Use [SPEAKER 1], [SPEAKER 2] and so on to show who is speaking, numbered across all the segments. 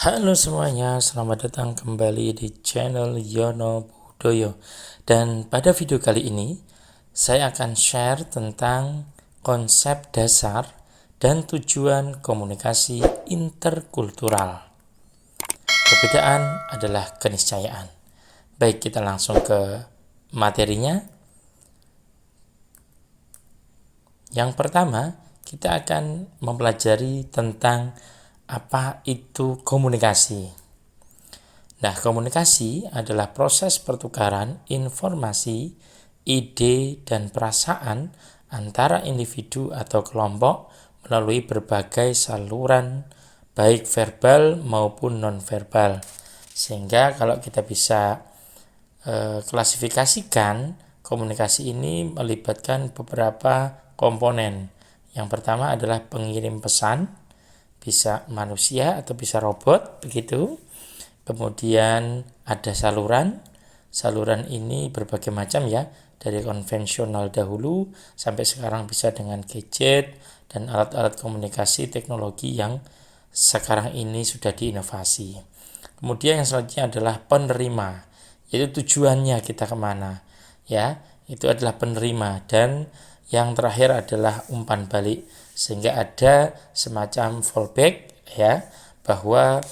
[SPEAKER 1] Halo semuanya, selamat datang kembali di channel Yono Budoyo. Dan pada video kali ini, saya akan share tentang konsep dasar dan tujuan komunikasi interkultural. Perbedaan adalah keniscayaan. Baik, kita langsung ke materinya. Yang pertama, kita akan mempelajari tentang apa itu komunikasi. Nah, komunikasi adalah proses pertukaran informasi, ide, dan perasaan antara individu atau kelompok melalui berbagai saluran, baik verbal maupun non-verbal. Sehingga kalau kita bisa klasifikasikan, komunikasi ini melibatkan beberapa komponen. Yang pertama adalah pengirim pesan, bisa manusia atau bisa robot, begitu. Kemudian ada saluran ini berbagai macam ya, dari konvensional dahulu sampai sekarang bisa dengan gadget dan alat-alat komunikasi teknologi yang sekarang ini sudah diinovasi. Kemudian yang selanjutnya adalah penerima, yaitu tujuannya kita kemana, ya, itu adalah penerima. Dan yang terakhir adalah umpan balik, sehingga ada semacam fallback, ya, bahwa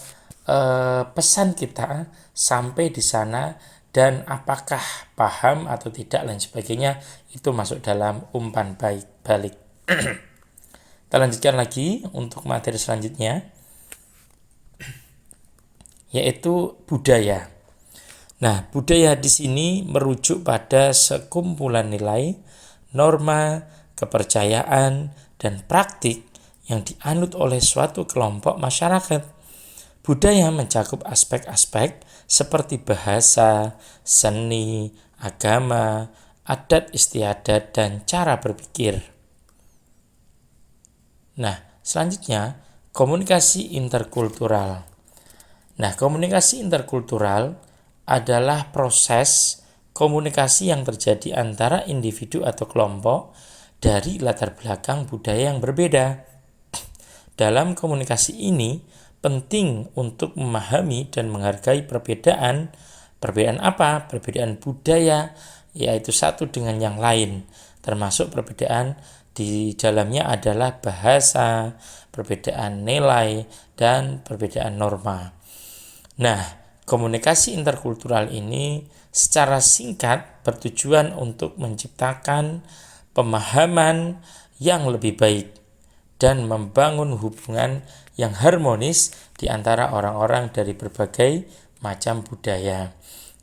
[SPEAKER 1] pesan kita sampai di sana dan apakah paham atau tidak dan sebagainya, itu masuk dalam umpan balik. Kita lanjutkan lagi untuk materi selanjutnya, yaitu budaya. Nah, budaya di sini merujuk pada sekumpulan nilai, norma, kepercayaan, dan praktik yang dianut oleh suatu kelompok masyarakat. Budaya mencakup aspek-aspek seperti bahasa, seni, agama, adat istiadat, dan cara berpikir. Nah, selanjutnya komunikasi interkultural. Nah, komunikasi interkultural adalah proses komunikasi yang terjadi antara individu atau kelompok dari latar belakang budaya yang berbeda. Dalam komunikasi ini, penting untuk memahami dan menghargai perbedaan. Perbedaan apa? Perbedaan budaya, yaitu satu dengan yang lain, termasuk perbedaan di dalamnya adalah bahasa, perbedaan nilai, dan perbedaan norma. Nah, komunikasi interkultural ini secara singkat bertujuan untuk menciptakan pemahaman yang lebih baik dan membangun hubungan yang harmonis di antara orang-orang dari berbagai macam budaya.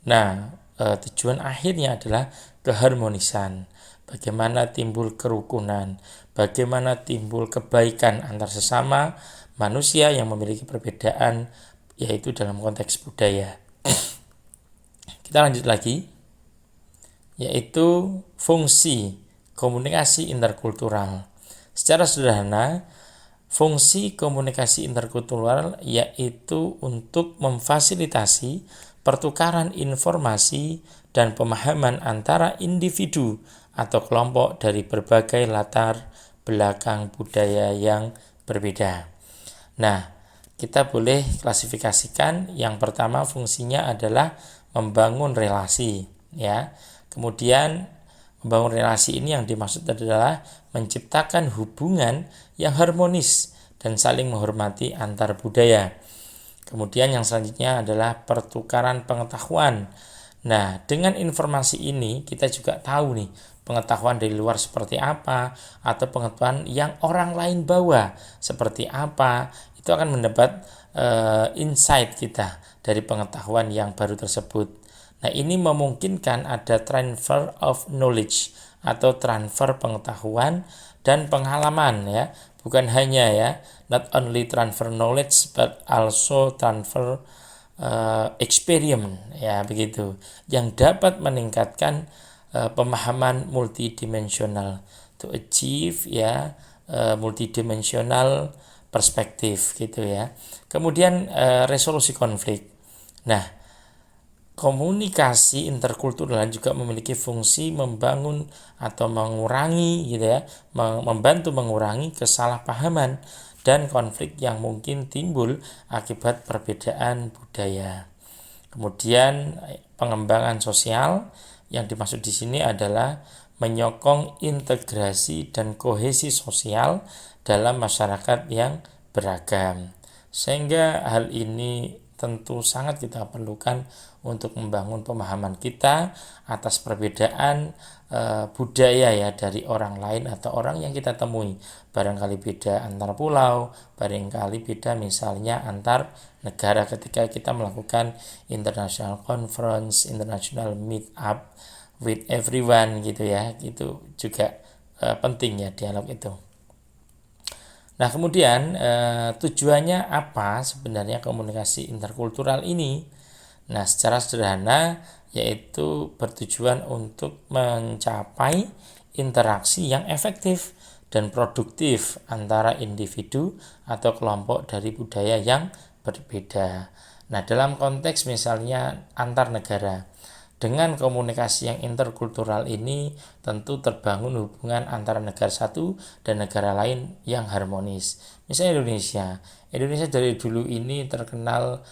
[SPEAKER 1] Nah, tujuan akhirnya adalah keharmonisan. Bagaimana timbul kerukunan, bagaimana timbul kebaikan antar sesama manusia yang memiliki perbedaan, yaitu dalam konteks budaya. Kita lanjut lagi, yaitu fungsi komunikasi interkultural. Secara sederhana, fungsi komunikasi interkultural yaitu untuk memfasilitasi pertukaran informasi dan pemahaman antara individu atau kelompok dari berbagai latar belakang budaya yang berbeda. Nah, kita boleh klasifikasikan. Yang pertama, fungsinya adalah membangun relasi, ya. Kemudian membangun relasi ini yang dimaksud adalah menciptakan hubungan yang harmonis dan saling menghormati antar budaya. Kemudian yang selanjutnya adalah pertukaran pengetahuan. Nah, dengan informasi ini kita juga tahu nih, pengetahuan dari luar seperti apa, atau pengetahuan yang orang lain bawa seperti apa, itu akan mendapat insight kita dari pengetahuan yang baru tersebut. Nah, ini memungkinkan ada transfer of knowledge atau transfer pengetahuan dan pengalaman, ya. Bukan hanya, ya, not only transfer knowledge but also transfer experience, ya, begitu, yang dapat meningkatkan pemahaman multidimensional to achieve, ya, multidimensional perspektif, gitu, ya. Kemudian resolusi konflik. Nah, komunikasi interkultural juga memiliki fungsi membangun atau mengurangi, gitu ya, membantu mengurangi kesalahpahaman dan konflik yang mungkin timbul akibat perbedaan budaya. Kemudian pengembangan sosial yang dimaksud di sini adalah menyokong integrasi dan kohesi sosial dalam masyarakat yang beragam. Sehingga hal ini tentu sangat kita perlukan untuk membangun pemahaman kita atas perbedaan budaya ya dari orang lain atau orang yang kita temui. Barangkali beda antar pulau, barangkali beda misalnya antar negara ketika kita melakukan international conference, international meet up with everyone gitu ya. Itu juga penting ya dialog itu. Nah, kemudian tujuannya apa sebenarnya komunikasi interkultural ini? Nah, secara sederhana yaitu bertujuan untuk mencapai interaksi yang efektif dan produktif antara individu atau kelompok dari budaya yang berbeda. Nah, dalam konteks misalnya antar negara, dengan komunikasi yang interkultural ini tentu terbangun hubungan antara negara satu dan negara lain yang harmonis. Misalnya Indonesia dari dulu ini terkenal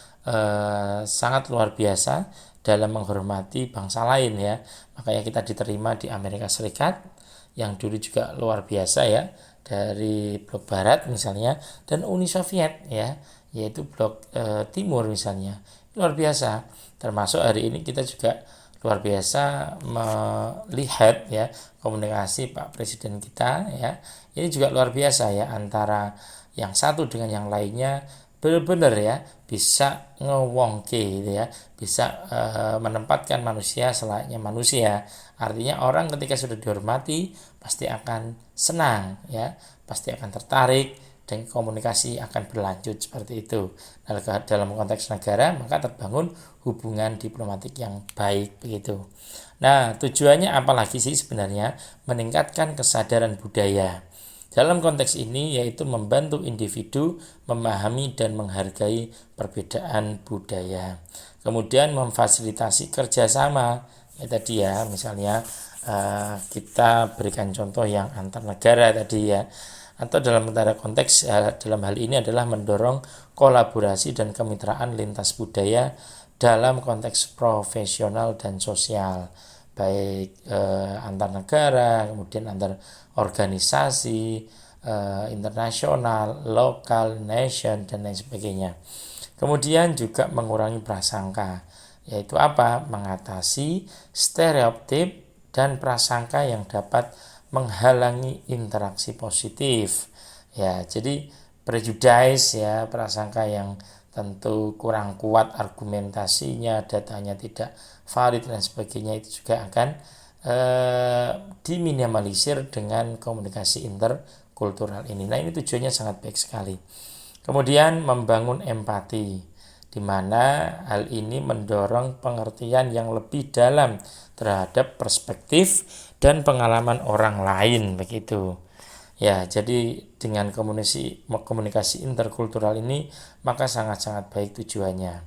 [SPEAKER 1] sangat luar biasa dalam menghormati bangsa lain ya. Makanya kita diterima di Amerika Serikat yang dulu juga luar biasa ya, dari blok barat misalnya, dan Uni Soviet ya, yaitu blok timur misalnya. Luar biasa. Termasuk hari ini kita juga luar biasa melihat ya komunikasi Pak Presiden kita ya. Ini juga luar biasa ya, antara yang satu dengan yang lainnya benar-benar ya bisa ngewongke gitu ya, bisa menempatkan manusia selayaknya manusia. Artinya orang ketika sudah dihormati pasti akan senang ya, pasti akan tertarik dan komunikasi akan berlanjut seperti itu. Nah, dalam konteks negara maka terbangun hubungan diplomatik yang baik begitu. Nah, tujuannya apalagi sih sebenarnya? Meningkatkan kesadaran budaya. Dalam konteks ini yaitu membantu individu memahami dan menghargai perbedaan budaya. Kemudian memfasilitasi kerjasama. Ya tadi ya, misalnya kita berikan contoh yang antar negara tadi ya. Atau dalam konteks dalam hal ini adalah mendorong kolaborasi dan kemitraan lintas budaya dalam konteks profesional dan sosial, baik antar negara, kemudian antar organisasi internasional, lokal, nation, dan lain sebagainya. Kemudian juga mengurangi prasangka, yaitu apa? Mengatasi stereotip dan prasangka yang dapat menghalangi interaksi positif. Ya, jadi prejudice ya, prasangka yang tentu kurang kuat argumentasinya, datanya tidak valid dan sebagainya, itu juga akan diminimalisir dengan komunikasi interkultural ini. Nah, ini tujuannya sangat baik sekali. Kemudian membangun empati, di mana hal ini mendorong pengertian yang lebih dalam terhadap perspektif dan pengalaman orang lain begitu. Ya, jadi dengan komunikasi interkultural ini maka sangat-sangat baik tujuannya.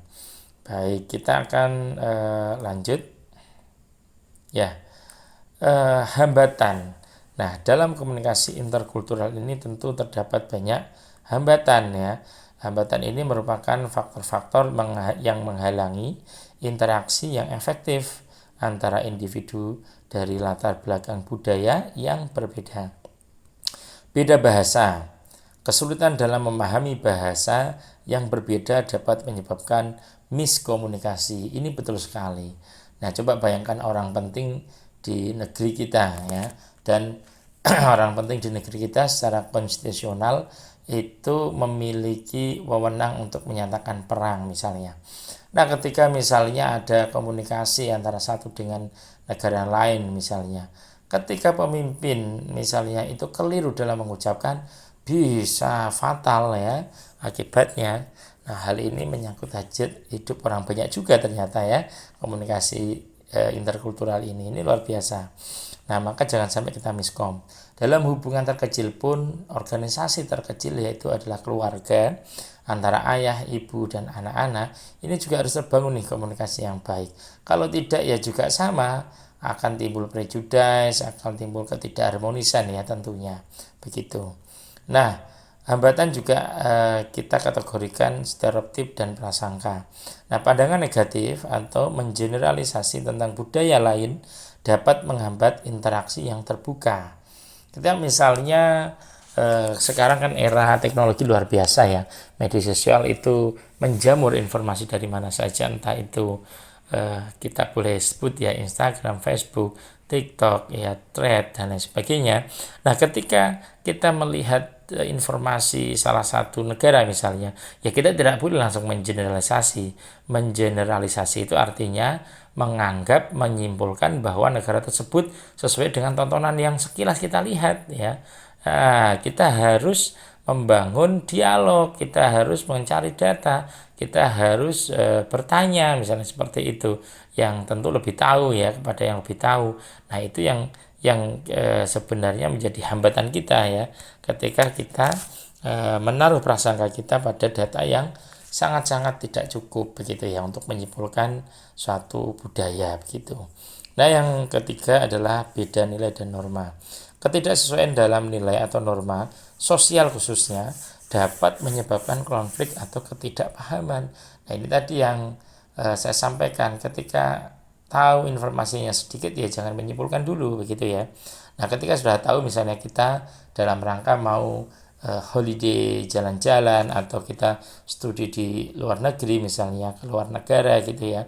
[SPEAKER 1] Baik, kita akan lanjut. Ya, hambatan. Nah, dalam komunikasi interkultural ini tentu terdapat banyak hambatan ya. Hambatan ini merupakan faktor-faktor yang menghalangi interaksi yang efektif antara individu dari latar belakang budaya yang berbeda. Beda bahasa. Kesulitan dalam memahami bahasa yang berbeda dapat menyebabkan miskomunikasi. Ini betul sekali. Nah, coba bayangkan orang penting di negeri kita ya, dan orang penting di negeri kita secara konstitusional itu memiliki wewenang untuk menyatakan perang misalnya. Nah, ketika misalnya ada komunikasi antara satu dengan negara lain misalnya, ketika pemimpin misalnya itu keliru dalam mengucapkan, bisa fatal ya akibatnya. Nah, hal ini menyangkut hajat hidup orang banyak juga ternyata ya, komunikasi interkultural ini luar biasa. Nah, maka jangan sampai kita miskom. Dalam hubungan terkecil pun, organisasi terkecil yaitu adalah keluarga, antara ayah, ibu, dan anak-anak, ini juga harus terbangun nih komunikasi yang baik. Kalau tidak ya juga sama, akan timbul prejudice, akan timbul ketidakharmonisan ya tentunya. Begitu. Nah, Hambatan juga kita kategorikan stereotip dan prasangka. Nah, pandangan negatif atau mengeneralisasi tentang budaya lain dapat menghambat interaksi yang terbuka. Kita misalnya sekarang kan era teknologi luar biasa ya. Media sosial itu menjamur informasi dari mana saja, entah itu kita boleh sebut ya Instagram, Facebook, TikTok, ya Thread dan lain sebagainya. Nah, ketika kita melihat informasi salah satu negara misalnya, ya kita tidak boleh langsung mengeneralisasi. Mengeneralisasi itu artinya menganggap, menyimpulkan bahwa negara tersebut sesuai dengan tontonan yang sekilas kita lihat ya. Nah, kita harus membangun dialog, kita harus mencari data, kita harus bertanya misalnya seperti itu, yang tentu lebih tahu ya kepada yang lebih tahu. Nah, itu yang sebenarnya menjadi hambatan kita ya ketika kita menaruh prasangka kita pada data yang sangat-sangat tidak cukup begitu ya untuk menyimpulkan suatu budaya begitu. Nah, yang ketiga adalah beda nilai dan norma. Ketidaksesuaian dalam nilai atau norma sosial khususnya dapat menyebabkan konflik atau ketidakpahaman. Nah, ini tadi yang saya sampaikan, ketika tahu informasinya sedikit ya jangan menyimpulkan dulu begitu ya. Nah, ketika sudah tahu misalnya kita dalam rangka mau holiday jalan-jalan atau kita studi di luar negeri misalnya ke luar negara gitu ya,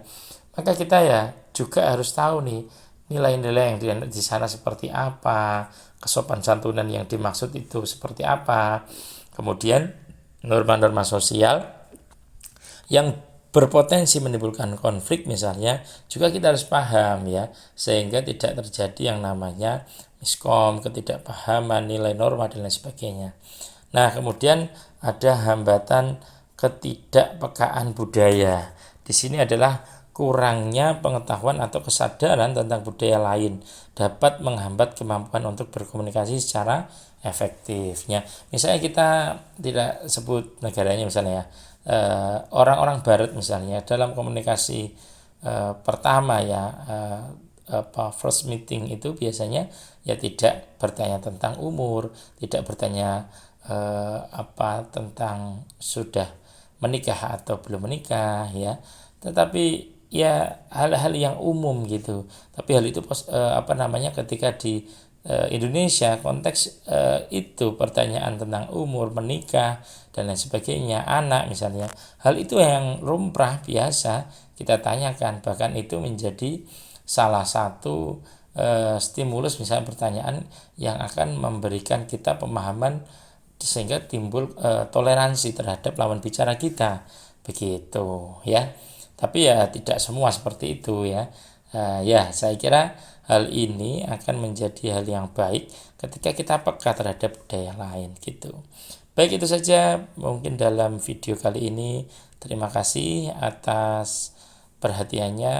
[SPEAKER 1] maka kita ya juga harus tahu nih nilai-nilai yang di sana seperti apa, kesopan santunan yang dimaksud itu seperti apa, kemudian norma-norma sosial yang berpotensi menimbulkan konflik misalnya juga kita harus paham ya, sehingga tidak terjadi yang namanya miskom, ketidakpahaman nilai norma dan lain sebagainya. Nah, kemudian ada hambatan ketidakpekaan budaya. Di sini adalah kurangnya pengetahuan atau kesadaran tentang budaya lain dapat menghambat kemampuan untuk berkomunikasi secara efektifnya. Misalnya kita tidak sebut negaranya misalnya ya, orang-orang Barat misalnya dalam komunikasi pertama ya, first meeting itu biasanya ya tidak bertanya tentang umur, tidak bertanya tentang sudah menikah atau belum menikah ya, tetapi ya hal-hal yang umum gitu. Tapi hal itu ketika di Indonesia konteks itu pertanyaan tentang umur, menikah dan lain sebagainya, anak misalnya, hal itu yang lumrah biasa kita tanyakan, bahkan itu menjadi salah satu stimulus misalnya pertanyaan yang akan memberikan kita pemahaman sehingga timbul toleransi terhadap lawan bicara kita begitu ya. Tapi ya tidak semua seperti itu ya. Ya, saya kira hal ini akan menjadi hal yang baik ketika kita peka terhadap budaya lain gitu. Baik, itu saja mungkin dalam video kali ini. Terima kasih atas perhatiannya.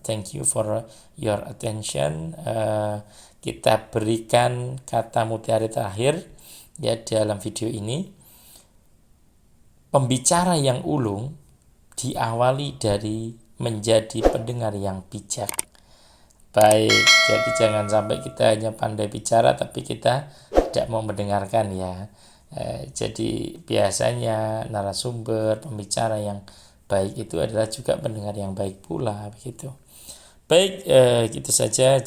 [SPEAKER 1] Thank you for your attention. Kita berikan kata mutiara terakhir ya dalam video ini. Pembicara yang ulung diawali dari menjadi pendengar yang bijak. Baik, jadi jangan sampai kita hanya pandai bicara tapi kita tidak mau mendengarkan ya. Jadi biasanya narasumber, pembicara yang baik itu adalah juga pendengar yang baik pula begitu. Baik, gitu saja.